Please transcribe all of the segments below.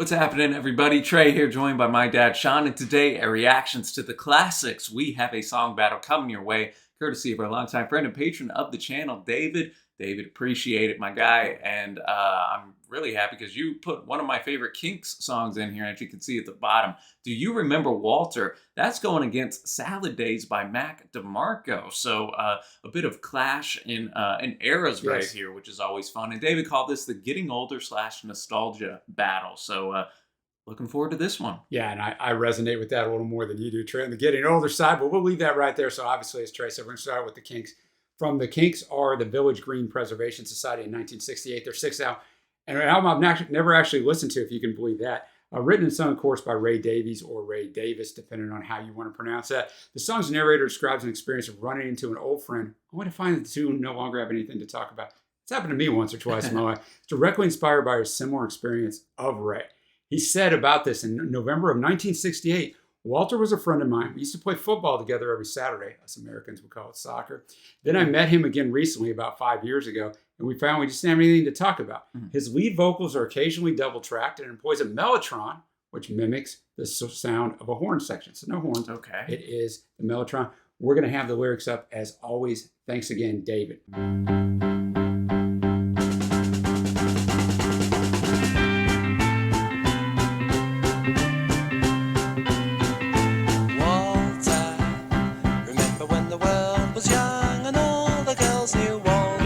What's happening, everybody? Trey here, joined by my dad, Sean, and today at Reactions to the Classics, we have a song battle coming your way, courtesy of our longtime friend and patron of the channel, David. David, appreciate it, my guy, and I'm really happy because you put one of my favorite Kinks songs in here, as you can see at the bottom. Do you remember Walter? That's going against Salad Days by DeMarco. So a bit of clash in eras right here, which is always fun. And David called this the Getting Older / Nostalgia Battle. So looking forward to this one. Yeah, and I resonate with that a little more than you do, Trey, on the Getting Older side, but we'll leave that right there. So obviously, as Trey said, we're going to start with the Kinks. From the Kinks are the Village Green Preservation Society in 1968. They're sixth out. And an album I've never actually listened to, if you can believe that. Written and sung, of course, by Ray Davies or Ray Davis, depending on how you want to pronounce that. The song's narrator describes an experience of running into an old friend, only to find that the two no longer have anything to talk about. It's happened to me once or twice in my life. It's directly inspired by a similar experience of Ray. He said about this in November of 1968, Walter was a friend of mine. We used to play football together every Saturday. Us Americans would call it soccer. Then I met him again recently, about 5 years ago, and we found we just didn't have anything to talk about. His lead vocals are occasionally double-tracked and employs a mellotron, which mimics the sound of a horn section. So no horns. Okay. It is the mellotron. We're going to have the lyrics up as always. Thanks again, David.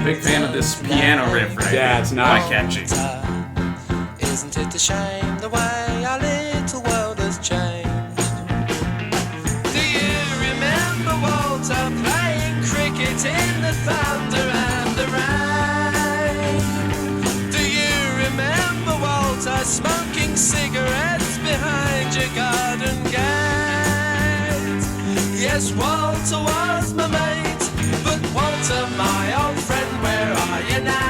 Big fan of this piano riff, right? Yeah, it's nice. Quite catchy. Isn't it a shame the way our little world has changed? Do you remember Walter playing cricket in the thunder and the rain? Do you remember Walter smoking cigarettes behind your garden gate? Yes, Walter was my mate, but Walter, my old friend, where are you now?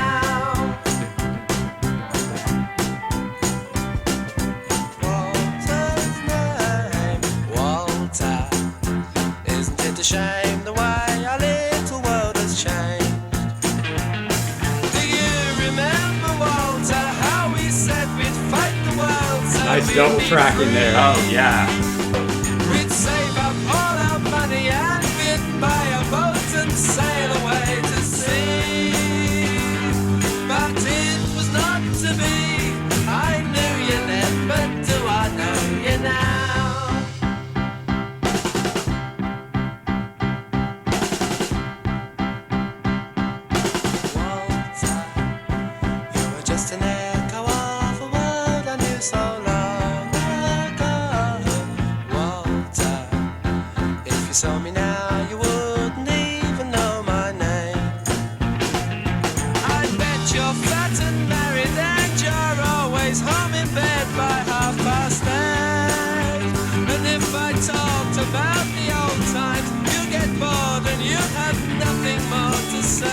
Walter's name, Walter. Isn't it a shame the way our little world has changed? Do you remember, Walter, how we said we'd fight the world so Nice double track in there. Oh, yeah. We'd save up all our money and we'd buy a boat and sail away to sea. But it was not to be. I knew you then, but do I know you now? Walter, you were just an echo of a world I knew so long ago. Walter, if you saw me now, you wouldn't even know my name. I bet you're fat and married and you're always home in bed by 8:30. And if I talked about the old times, you get bored and you have nothing more to say.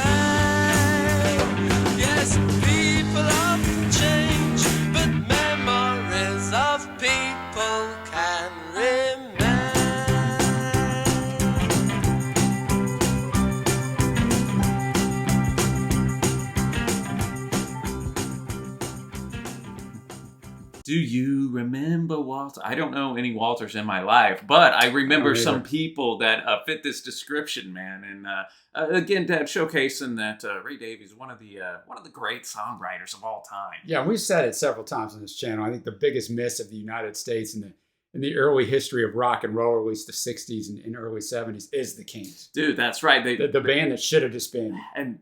Yes, people often change, but memories of people can remain. Do you remember Walter? I don't know any Walters in my life, but I remember some people that fit this description, man. And again, Dad, showcasing that Ray Davies is one of the great songwriters of all time. Yeah, we've said it several times on this channel. I think the biggest miss of the United States in the early history of rock and roll, at least the 60s and early 70s, is the Kinks. Dude, that's right. The band that should have just been. And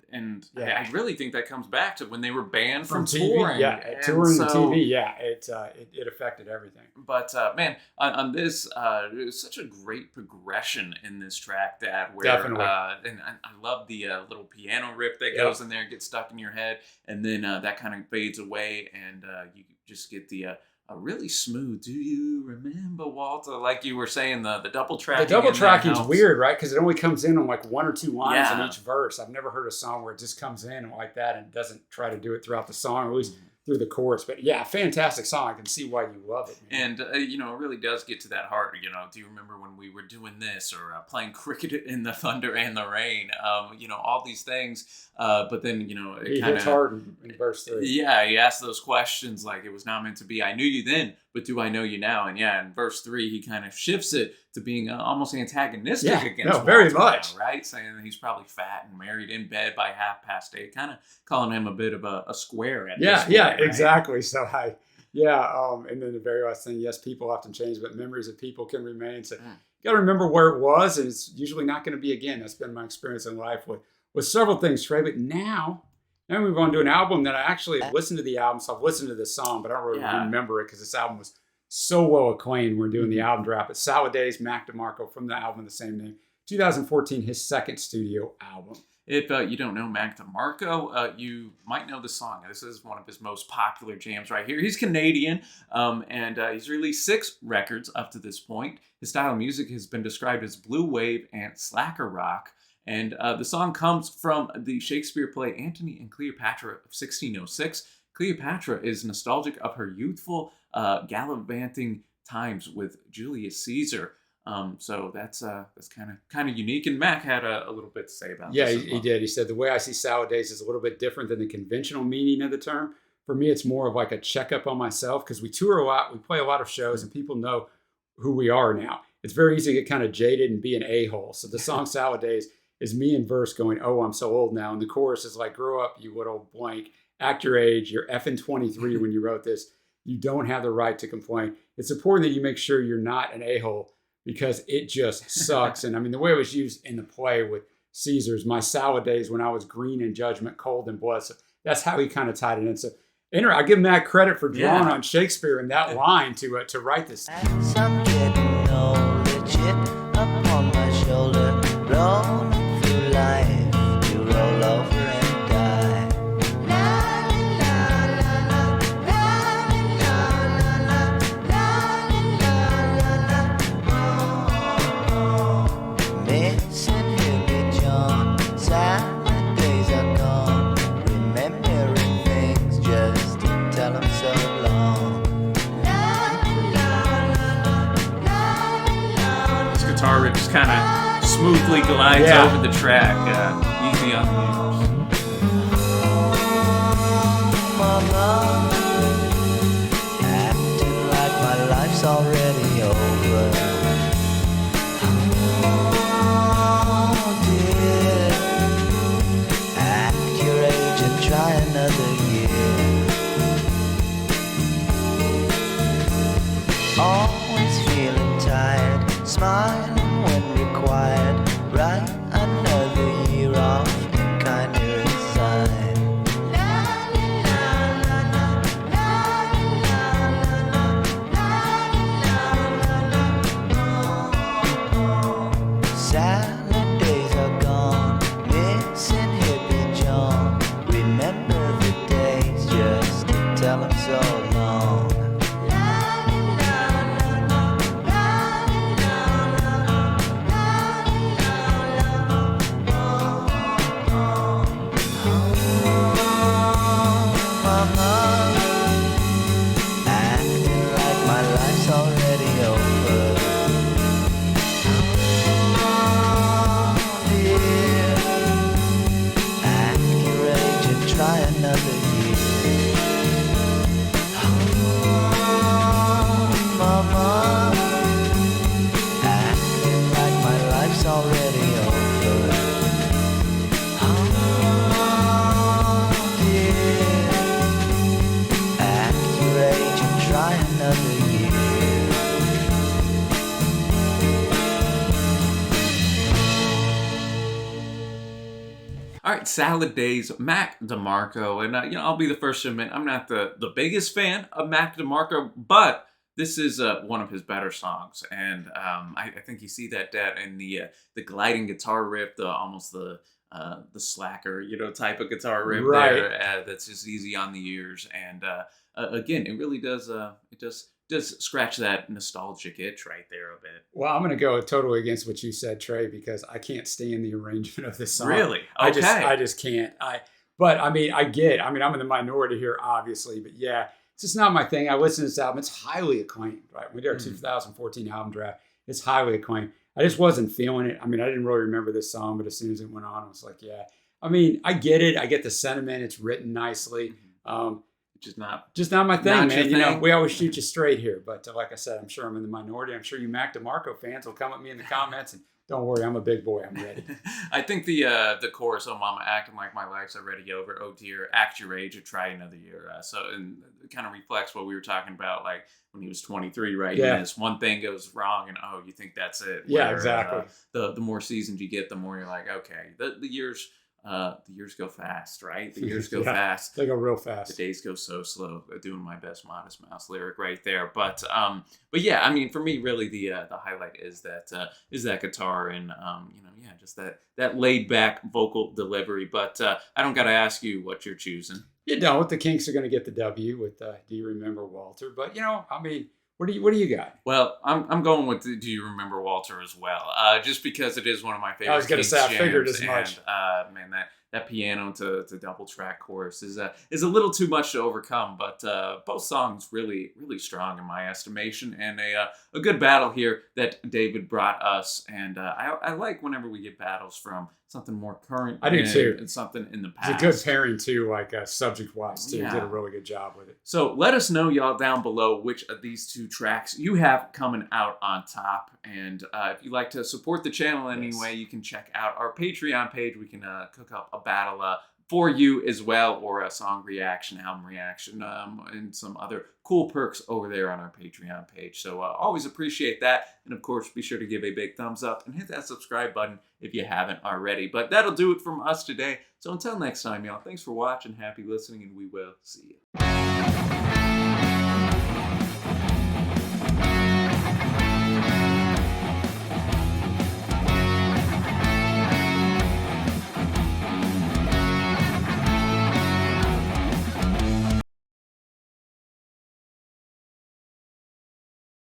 yeah. I really think that comes back to when they were banned from TV, touring. Yeah, touring and TV, yeah. It affected everything. But man, on this, there's such a great progression in this track, Dad. Where, Definitely. And I love the little piano riff that goes in there and gets stuck in your head. And then that kind of fades away and you just get the... a really smooth. Do you remember Walter? Like you were saying, the double tracking. The double tracking is weird, right? Because it only comes in on like one or two lines in each verse. I've never heard a song where it just comes in like that and doesn't try to do it throughout the song. Or at least through the chorus. But yeah, fantastic song. I can see why you love it, man. And, you know, it really does get to that heart. You know, do you remember when we were doing this or playing cricket in the thunder and the rain? You know, all these things. But then, you know, He hits hard in verse 3. Yeah, he asked those questions like it was not meant to be. I knew you then, but do I know you now? And yeah, in verse 3, he kind of shifts it to being almost antagonistic against very Walter much. now, right? Saying that he's probably fat and married in bed by 8:30, kind of calling him a bit of a square at this point, right? Exactly. So and then the very last thing, yes, people often change, but memories of people can remain. So you got to remember where it was, and it's usually not going to be again. That's been my experience in life with several things, Trey. But now we move on to an album that I actually listened to the album, so I've listened to this song, but I don't really remember it because this album was so well acclaimed. We're doing the album drop. It's Salad Days, Mac DeMarco from the album of the same name, 2014, his second studio album. If you don't know Mac DeMarco, you might know the song. This is one of his most popular jams right here. He's Canadian, and he's released 6 records up to this point. His style of music has been described as blue wave and slacker rock. And the song comes from the Shakespeare play Antony and Cleopatra of 1606. Cleopatra is nostalgic of her youthful gallivanting times with Julius Caesar. So that's kind of unique. And Mac had a little bit to say about this. Yeah, he did. He said, the way I see Salad Days is a little bit different than the conventional meaning of the term. For me, it's more of like a checkup on myself because we tour a lot, we play a lot of shows, and people know who we are now. It's very easy to get kind of jaded and be an a-hole. So the song Salad Days is me in verse going, oh, I'm so old now. And the chorus is like, grow up, you little blank. Act your age. You're effing 23 when you wrote this. You don't have the right to complain. It's important that you make sure you're not an a-hole because it just sucks. And I mean, the way it was used in the play with Caesar's, my salad days when I was green in judgment, cold in blood. So that's how he kind of tied it in. So I give Matt credit for drawing on Shakespeare in that line to write this. As I'm getting older, chip upon my shoulder, rolling through life, you roll over and die. La la la la la la la la la la. Missing hippie John, silent days are gone, remembering things just to tell them so long. This guitar riff just kind of smoothly glides over the track, easy on the ears. Mama, acting like my life's already over. Oh dear, act your age and try another year. Always feeling tired, smiling when required. Write another year off and kinda resign. Salad days are gone, missing hippie John. Remember the days just to tell him so long. Acting like my life's already over. Dear, act your age and try another year. Mama, acting like my life's already over. Dear, act your age and try another year. All right, Salad Days, Mac DeMarco. And, I'll be the first to admit I'm not the biggest fan of Mac DeMarco, but this is one of his better songs. And I think you see that in the gliding guitar riff, almost the slacker, type of guitar riff there. That's just easy on the ears. And again, it really does, does scratch that nostalgic itch right there a bit. Well, I'm going to go totally against what you said, Trey, because I can't stand the arrangement of this song. Really? Okay. I just can't. But I mean, I'm in the minority here, obviously, but yeah, it's just not my thing. I listen to this album. It's highly acclaimed, right? We did our 2014 album draft. It's highly acclaimed. I just wasn't feeling it. I mean, I didn't really remember this song, but as soon as it went on, I was like, yeah. I mean, I get it. I get the sentiment. It's written nicely. Just not my thing, man. You know, we always shoot you straight here. But like I said, I'm sure I'm in the minority. I'm sure you DeMarco fans will come at me in the comments and don't worry, I'm a big boy. I'm ready. I think the chorus, "Oh Mama, acting like my life's already over. Oh dear, act your age or try another year." And it kind of reflects what we were talking about, like when he was 23, right? Yeah. Yes, one thing goes wrong, and you think that's it. Yeah, exactly. The more seasoned you get, the more you're like, okay, the years go fast, right? The years go fast. They go real fast. The days go so slow. Doing my best Modest Mouse lyric right there. But yeah, I mean, for me, really, the highlight is that guitar and just that laid back vocal delivery. But I don't got to ask you what you're choosing. You don't. The Kinks are going to get the W with "Do You Remember Walter?" But I mean, what do you got? Well, I'm going with "Do You Remember Walter" as well, just because it is one of my favorite. I was going to say, I figured as much. And, man, that piano to double track chorus is a little too much to overcome. But both songs really strong in my estimation, and a good battle here that David brought us. And I like whenever we get battles from something more current. I do too. And something in the past. It's a good pairing too, like subject-wise too. Yeah. You did a really good job with it. So let us know, y'all, down below which of these two tracks you have coming out on top. And if you'd like to support the channel anyway, you can check out our Patreon page. We can cook up a battle for you as well, or a song reaction, album reaction, and some other cool perks over there on our Patreon page. So always appreciate that. And of course, be sure to give a big thumbs up and hit that subscribe button if you haven't already. But that'll do it from us today. So until next time, y'all, thanks for watching, happy listening, and we will see you.